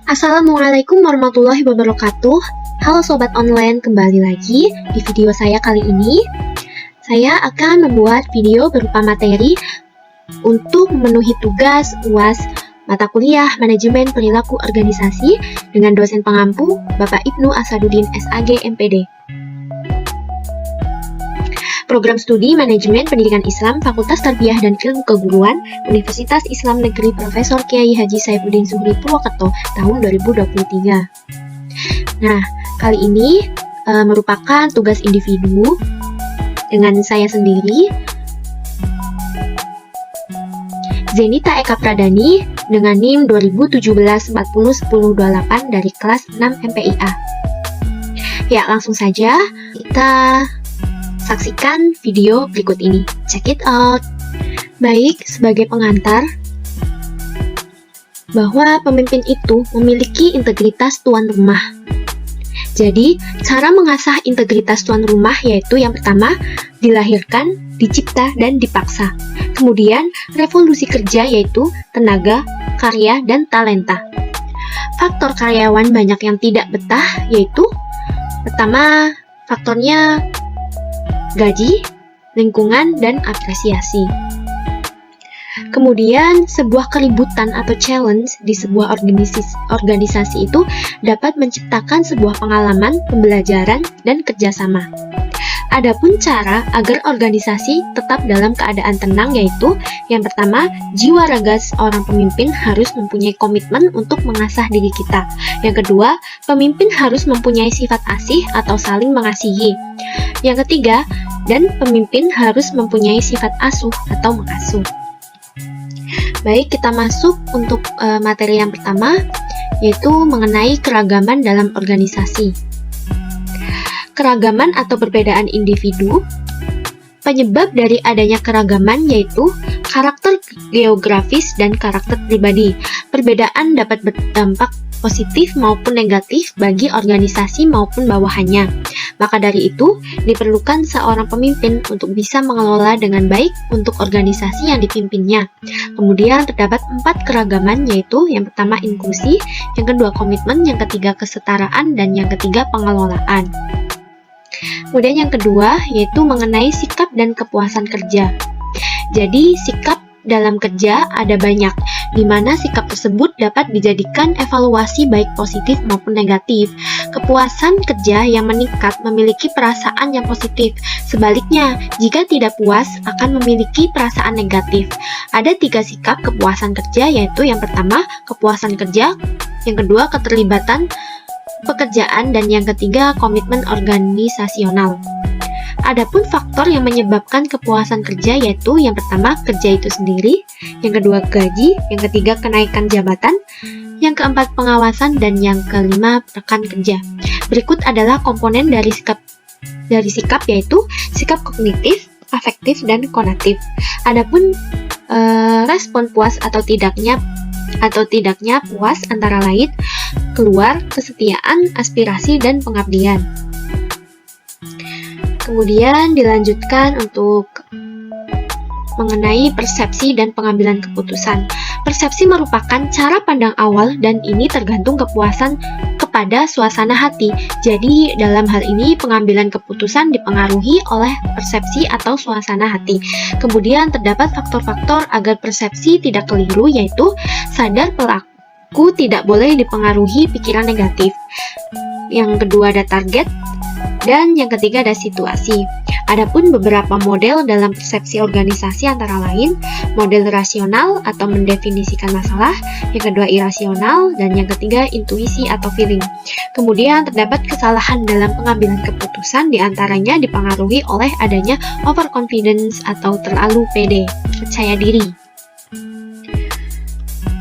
Assalamualaikum warahmatullahi wabarakatuh. Halo Sobat Online, kembali lagi di video saya kali ini. Saya akan membuat video berupa materi untuk memenuhi tugas UAS mata kuliah Manajemen Perilaku Organisasi dengan dosen pengampu Bapak Ibnu Asaduddin SAG MPD. Program Studi Manajemen Pendidikan Islam Fakultas Tarbiyah dan Ilmu Keguruan Universitas Islam Negeri Profesor Kiai Haji Saifuddin Zuhri Purwokerto tahun 2023. Nah, kali ini merupakan tugas individu dengan saya sendiri, Zenita Eka Pradani, dengan NIM 2017-40-1028 dari kelas 6 MPIA. Ya, langsung saja kita saksikan video berikut ini. Check it out. Baik, sebagai pengantar, bahwa pemimpin itu memiliki integritas tuan rumah. Jadi, cara mengasah integritas tuan rumah yaitu yang pertama, dilahirkan, dicipta, dan dipaksa. Kemudian, revolusi kerja yaitu tenaga, karya, dan talenta. Faktor karyawan banyak yang tidak betah yaitu pertama, faktornya gaji, lingkungan, dan apresiasi. Kemudian, sebuah keributan atau challenge di sebuah organisasi itu dapat menciptakan sebuah pengalaman, pembelajaran, dan kerjasama. Adapun cara agar organisasi tetap dalam keadaan tenang yaitu yang pertama, jiwa raga seorang pemimpin harus mempunyai komitmen untuk mengasah diri kita. Yang kedua, pemimpin harus mempunyai sifat asih atau saling mengasihi. Yang ketiga, dan pemimpin harus mempunyai sifat asuh atau mengasuh. Baik, kita masuk untuk materi yang pertama, yaitu mengenai keragaman dalam organisasi. Keragaman atau perbedaan individu. Penyebab dari adanya keragaman yaitu karakter geografis dan karakter pribadi. Perbedaan dapat berdampak positif maupun negatif bagi organisasi maupun bawahannya. Maka dari itu, diperlukan seorang pemimpin untuk bisa mengelola dengan baik untuk organisasi yang dipimpinnya. Kemudian terdapat 4 keragaman yaitu yang pertama inklusi, yang kedua komitmen, yang ketiga kesetaraan, dan yang ketiga pengelolaan. Kemudian yang kedua yaitu mengenai sikap dan kepuasan kerja. Jadi sikap dalam kerja ada banyak, di mana sikap tersebut dapat dijadikan evaluasi baik positif maupun negatif. Kepuasan kerja yang meningkat memiliki perasaan yang positif. Sebaliknya, jika tidak puas akan memiliki perasaan negatif. Ada 3 sikap kepuasan kerja yaitu yang pertama kepuasan kerja, yang kedua keterlibatan pekerjaan, dan yang ketiga komitmen organisasional. Adapun faktor yang menyebabkan kepuasan kerja yaitu yang pertama kerja itu sendiri, yang kedua gaji, yang ketiga kenaikan jabatan, yang keempat pengawasan, dan yang kelima rekan kerja. Berikut adalah komponen dari sikap yaitu sikap kognitif, afektif, dan konatif. Adapun respon puas atau tidaknya puas antara lain keluar, kesetiaan, aspirasi, dan pengabdian. Kemudian dilanjutkan untuk mengenai persepsi dan pengambilan keputusan. Persepsi merupakan cara pandang awal dan ini tergantung kepuasan kepada suasana hati. Jadi dalam hal ini pengambilan keputusan dipengaruhi oleh persepsi atau suasana hati. Kemudian terdapat faktor-faktor agar persepsi tidak keliru yaitu sadar pelaku tidak boleh dipengaruhi pikiran negatif. Yang kedua ada target, dan yang ketiga ada situasi. Adapun beberapa model dalam persepsi organisasi antara lain model rasional atau mendefinisikan masalah, yang kedua irasional, dan yang ketiga intuisi atau feeling. Kemudian terdapat kesalahan dalam pengambilan keputusan, diantaranya dipengaruhi oleh adanya overconfidence atau terlalu pede, percaya diri.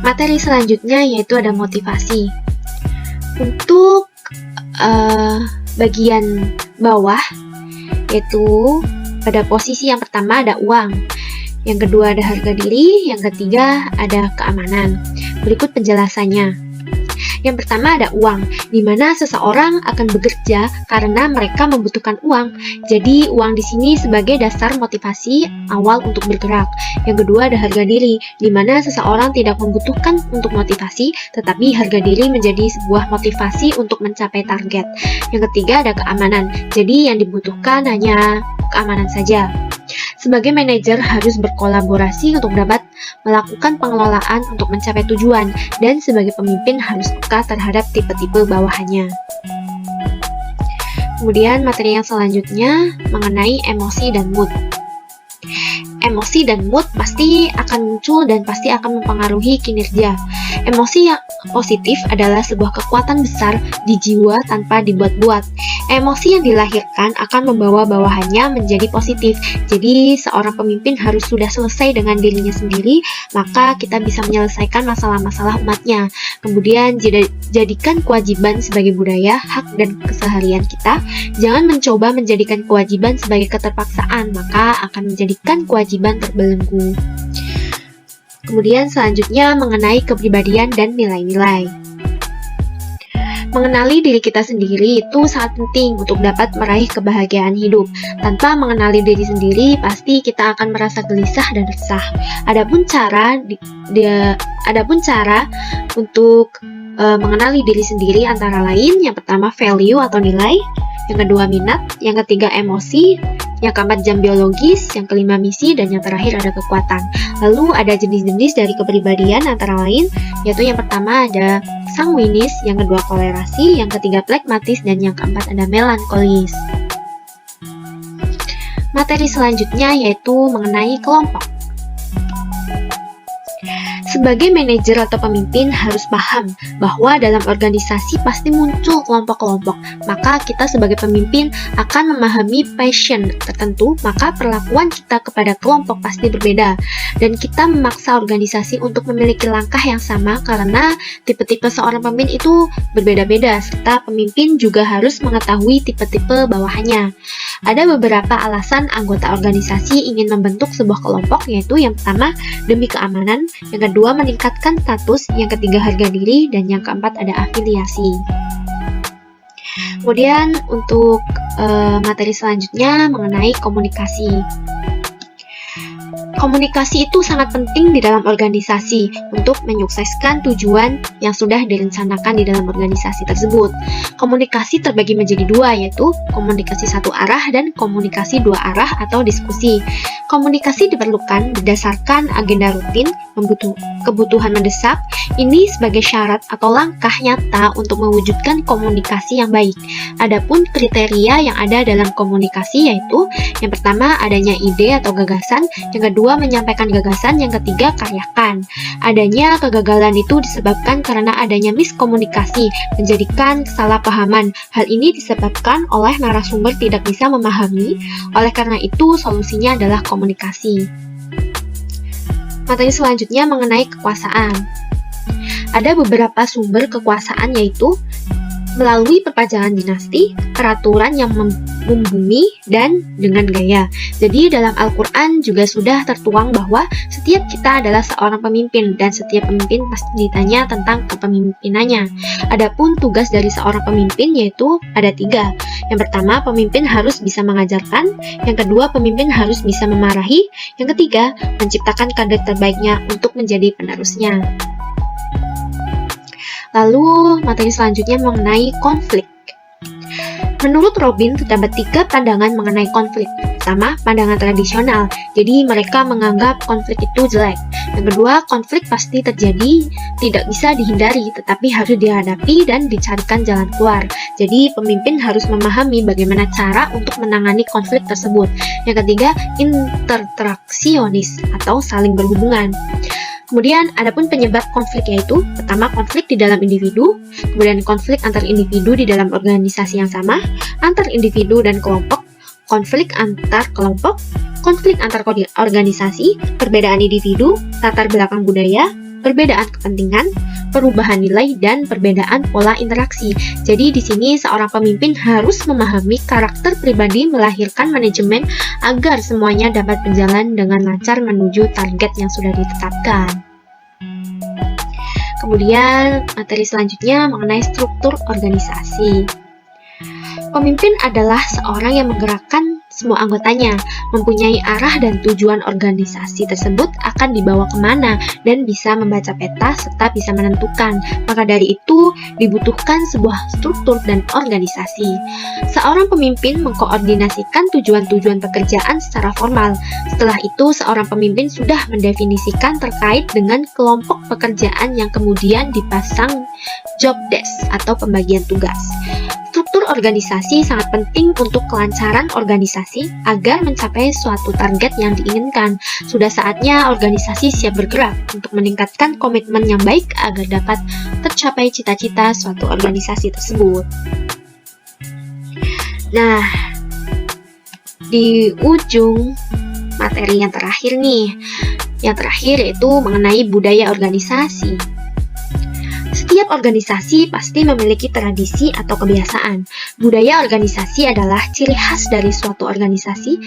Materi selanjutnya yaitu ada motivasi. Untuk bagian bawah yaitu pada posisi yang pertama ada uang, yang kedua ada harga diri, yang ketiga ada keamanan. Berikut penjelasannya. Yang pertama ada uang, di mana seseorang akan bekerja karena mereka membutuhkan uang. Jadi uang di sini sebagai dasar motivasi awal untuk bergerak. Yang kedua ada harga diri, di mana seseorang tidak membutuhkan untuk motivasi, tetapi harga diri menjadi sebuah motivasi untuk mencapai target. Yang ketiga ada keamanan, jadi yang dibutuhkan hanya keamanan saja. Sebagai manajer harus berkolaborasi untuk dapat melakukan pengelolaan untuk mencapai tujuan, dan sebagai pemimpin harus peka terhadap tipe-tipe bawahannya. Kemudian materi yang selanjutnya mengenai emosi dan mood. Emosi dan mood pasti akan muncul dan pasti akan mempengaruhi kinerja. Emosi yang positif adalah sebuah kekuatan besar di jiwa tanpa dibuat-buat. Emosi yang dilahirkan akan membawa bawahannya menjadi positif. Jadi seorang pemimpin harus sudah selesai dengan dirinya sendiri, maka kita bisa menyelesaikan masalah-masalah umatnya. Kemudian jadikan kewajiban sebagai budaya, hak dan keseharian kita. Jangan mencoba menjadikan kewajiban sebagai keterpaksaan, maka akan menjadikan kewajiban terbelenggu. Kemudian selanjutnya mengenai kepribadian dan nilai-nilai. Mengenali diri kita sendiri itu sangat penting untuk dapat meraih kebahagiaan hidup. Tanpa mengenali diri sendiri, pasti kita akan merasa gelisah dan resah. Adapun cara untuk mengenali diri sendiri antara lain, yang pertama value atau nilai, yang kedua minat, yang ketiga emosi, yang keempat jam biologis, yang kelima misi, dan yang terakhir ada kekuatan. Lalu ada jenis-jenis dari kepribadian antara lain, yaitu yang pertama ada sanguinis, yang kedua kolerasi, yang ketiga plekmatis, dan yang keempat ada melankolis. Materi selanjutnya yaitu mengenai kelompok. Sebagai manajer atau pemimpin harus paham bahwa dalam organisasi pasti muncul kelompok-kelompok. Maka kita sebagai pemimpin akan memahami passion tertentu, maka perlakuan kita kepada kelompok pasti berbeda. Dan kita memaksa organisasi untuk memiliki langkah yang sama karena tipe-tipe seorang pemimpin itu berbeda-beda, serta pemimpin juga harus mengetahui tipe-tipe bawahannya. Ada beberapa alasan anggota organisasi ingin membentuk sebuah kelompok, yaitu yang pertama demi keamanan, yang kedua meningkatkan status, yang ketiga harga diri, dan yang keempat ada afiliasi. Kemudian untuk materi selanjutnya mengenai komunikasi. Komunikasi itu sangat penting di dalam organisasi untuk menyukseskan tujuan yang sudah direncanakan di dalam organisasi tersebut. Komunikasi terbagi menjadi dua, yaitu komunikasi satu arah dan komunikasi dua arah atau diskusi. Komunikasi diperlukan berdasarkan agenda rutin, kebutuhan mendesak. Ini sebagai syarat atau langkah nyata untuk mewujudkan komunikasi yang baik. Adapun kriteria yang ada dalam komunikasi yaitu yang pertama adanya ide atau gagasan, yang kedua menyampaikan gagasan, yang ketiga karyakan. Adanya kegagalan itu disebabkan karena adanya miskomunikasi, menjadikan kesalahpahaman. Hal ini disebabkan oleh narasumber tidak bisa memahami, oleh karena itu solusinya adalah komunikasi. Materi selanjutnya mengenai kekuasaan. Ada beberapa sumber kekuasaan yaitu melalui perpanjangan dinasti, peraturan yang membumi, dan dengan gaya. Jadi dalam Al-Quran juga sudah tertuang bahwa setiap kita adalah seorang pemimpin dan setiap pemimpin pasti ditanya tentang kepemimpinannya. Adapun tugas dari seorang pemimpin yaitu ada 3. Yang pertama, pemimpin harus bisa mengajarkan. Yang kedua, pemimpin harus bisa memarahi. Yang ketiga, menciptakan kader terbaiknya untuk menjadi penerusnya. Lalu, materi selanjutnya mengenai konflik. Menurut Robin, terdapat 3 pandangan mengenai konflik. Pertama, pandangan tradisional. Jadi, mereka menganggap konflik itu jelek. Yang kedua, konflik pasti terjadi, tidak bisa dihindari, tetapi harus dihadapi dan dicarikan jalan keluar. Jadi, pemimpin harus memahami bagaimana cara untuk menangani konflik tersebut. Yang ketiga, interaksionis atau saling berhubungan. Kemudian, adapun penyebab konflik yaitu pertama konflik di dalam individu, kemudian konflik antar individu di dalam organisasi yang sama, antar individu dan kelompok, konflik antar kelompok, konflik antar organisasi, perbedaan individu, latar belakang budaya, perbedaan kepentingan, perubahan nilai, dan perbedaan pola interaksi. Jadi di sini seorang pemimpin harus memahami karakter pribadi melahirkan manajemen agar semuanya dapat berjalan dengan lancar menuju target yang sudah ditetapkan. Kemudian materi selanjutnya mengenai struktur organisasi. Pemimpin adalah seorang yang menggerakkan semua anggotanya, mempunyai arah dan tujuan organisasi tersebut akan dibawa kemana, dan bisa membaca peta serta bisa menentukan. Maka dari itu, dibutuhkan sebuah struktur dan organisasi. Seorang pemimpin mengkoordinasikan tujuan-tujuan pekerjaan secara formal. Setelah itu, seorang pemimpin sudah mendefinisikan terkait dengan kelompok pekerjaan yang kemudian dipasang job desk atau pembagian tugas. Struktur organisasi sangat penting untuk kelancaran organisasi agar mencapai suatu target yang diinginkan. Sudah saatnya organisasi siap bergerak untuk meningkatkan komitmen yang baik agar dapat tercapai cita-cita suatu organisasi tersebut. Nah, di ujung materi yang terakhir nih, yaitu mengenai budaya organisasi. Setiap organisasi pasti memiliki tradisi atau kebiasaan. Budaya organisasi adalah ciri khas dari suatu organisasi.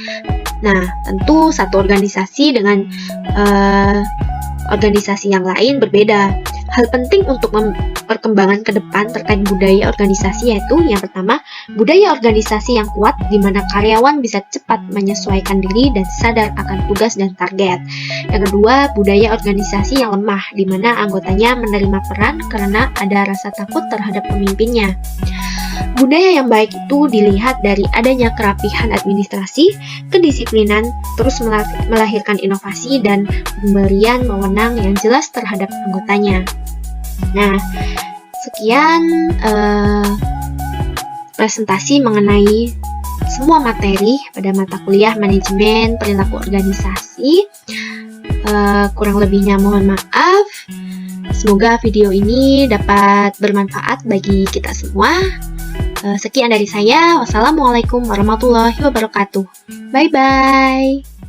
Nah, tentu satu organisasi dengan organisasi yang lain berbeda. Hal penting untuk perkembangan ke depan terkait budaya organisasi yaitu yang pertama, budaya organisasi yang kuat di mana karyawan bisa cepat menyesuaikan diri dan sadar akan tugas dan target. Yang kedua, budaya organisasi yang lemah di mana anggotanya menerima peran karena ada rasa takut terhadap pemimpinnya. Budaya yang baik itu dilihat dari adanya kerapihan administrasi, kedisiplinan, terus melahirkan inovasi dan pemberian wewenang yang jelas terhadap anggotanya. Nah, sekian presentasi mengenai semua materi pada mata kuliah manajemen perilaku organisasi. Kurang lebihnya mohon maaf. Semoga video ini dapat bermanfaat bagi kita semua. Sekian dari saya. Wassalamualaikum warahmatullahi wabarakatuh. Bye-bye.